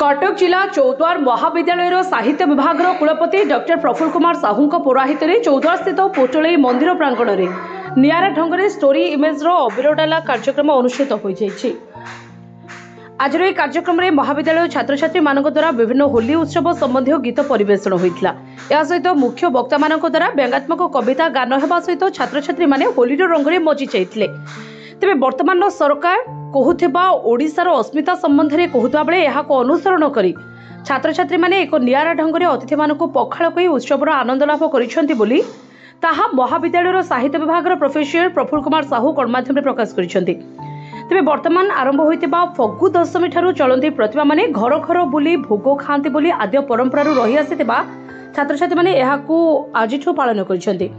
कटक जिला चौद्वार महाविद्यालय साहित्य विभाग कुलपति डॉक्टर प्रफुल्ल कुमार साहू पौराहित चौद्वार स्थित पोटोलई मंदिर प्रांगण में नियारा ढंग से स्टोरी इमेज अबिरडाला कार्यक्रम अनुष्ठित हो जाइए। आज यह कार्यक्रम में महाविद्यालय छात्र छात्री मान द्वारा विभिन्न होली उत्सव संबंधी गीत परिवेषण होता। यह सहित मुख्य वक्ता मान द्वारा व्यंगात्मक कविता गान होगा सहित छात्र छात्री मैंने होली रंग मजी जाते। तेज वर्तमान सरकार कहूथिबा ओडिशार अस्मिता संबंध में कहूता बेले यह अनुसरण करी छात्र छात्री माने एक नियारा ढंग से अतिथि मानक पखाड़ कई उत्सवर आनंद लाभ करिसेंति बोली ताहा महाविद्यालय साहित्य विभाग प्रोफेसर प्रफुल्ल कुमार साहू गणमाध्यम प्रकाश करिसेंति। तेज वर्तमान आरंभ होइतिबा फगु दशमी ठारू चलती प्रतिभा माने घर घर बुली भोग खाती बोली आद्य परंपरा रही आसीथिबा छात्र छात्री माने याहाकू आजिठू पालन करिसेंति।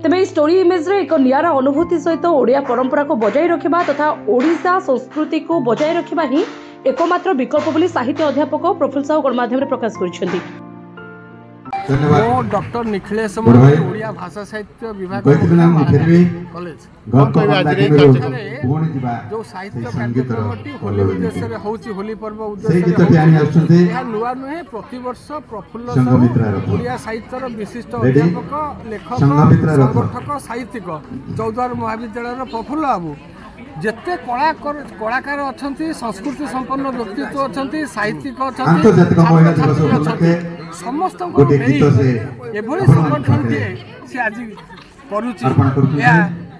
तेज स्टोरी इमेज रे एक नियारा अनुभूति सहित ओडिया परंपरा को बजाय रखा तथा ओडिशा संस्कृति को बजाय रखा ही एकमात्र विकल्प बोली साहित्य अध्यापक प्रफुल्ल साहू गणमाध्यम प्रकाश करिसेंति। डॉक्टर निखिलेश ओडिया भाषा साहित्य विभाग कॉलेज जो साहित्य कार्यक्रमटी होली उद्देश्य होची होली पर्व उद्देश्य नुआ नुहे प्रतिवर्ष प्रफुल्ल साहू ओडिया साहित्यर विशिष्ट अध्यापक लेखक संगठक साहित्यिक चौद्वार महाविद्यालय प्रफुल्ल बाबू जिते कलाकार अच्छा संस्कृति संपन्न व्यक्तित्व अच्छा साहित्यिक अच्छा समस्त एभली संगठन सी आज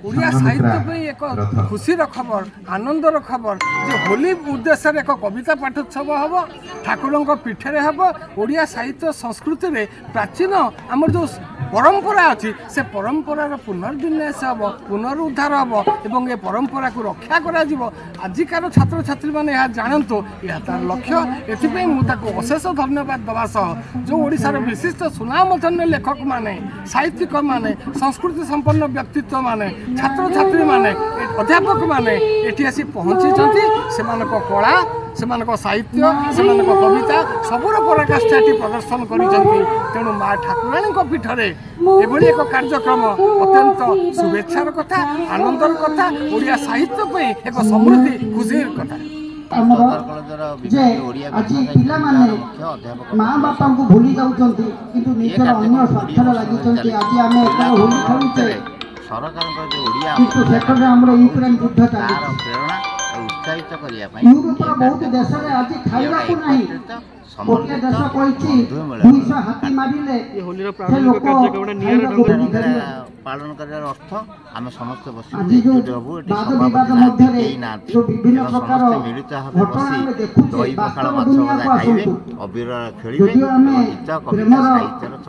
ओडिया साहित्य एक खुशी खबर आनंदर खबर जो होली उद्देश्य एक कविता पाठोत्सव हम ठाकुर पीठे हम ओडिया साहित्य संस्कृति में प्राचीन आम जो परंपरा अच्छी से परंपरार पुनर्विन्यास हम पुनरुद्धार हम एवं ये परंपरा को रक्षा करा आजिकार छात्र छात्री मैंने यह जानतु यह तार लक्ष्य एथि मुझे अशेष धन्यवाद दवा सह जो ओडिशार विशिष्ट सुनामधन्य लेखक माने साहित्यिक माने संस्कृति संपन्न व्यक्तित्व माने छात्र छात्री माने अध्यापक माने एठी आसी पहुंची से कला से साहित्य से कविता सबूर पराकाष्ठा प्रदर्शन करेणु माँ ठाकुराणी पीठरे एभली एक कार्यक्रम अत्यंत शुभेच्छार कथा आनंदर कथा ओडिया साहित्य एक समृद्धि खुशी कथा माँ बापा को भूली जाऊँगी किंतु निजर अन्य स्वार्थर लगी आज आम होली खेलुचे किंतु सेक्टर आमर यूक्रेन युद्ध चली यूरोपर बहुत देश में आज खाइबा को नहीं गोटे देश कही 200 हाथी मारे पालन कर अर्थ आम समस्त विभिन्न प्रकार मिलित भाव दही पखाड़ माछ भजा खाइबे अबीर खेलिबे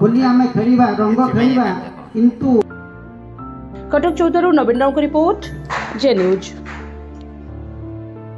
होली आम खेलिबा रंग खेलिबा किंतु कटक चौद्वार नवीन राव रिपोर्ट जे न्यूज।